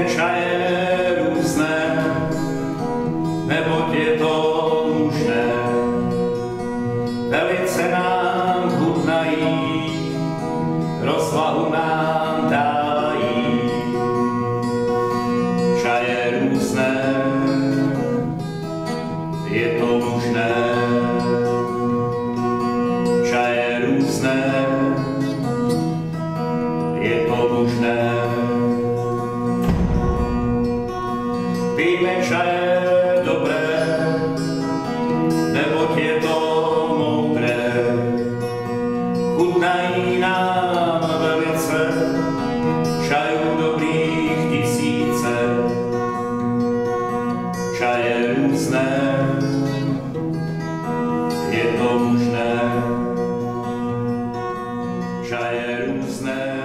Pijme čaje různé, neboť je to možné. Velice nám chutnají, rozvahu nám dájí. Čaje různé, je to možné. Čaje různé, je to možné. Pijme čaje dobré, neboť je to moudré. Chutnají nám velice, čajů dobrých tisíce. Čaje různé, je to možné. Čaje různé,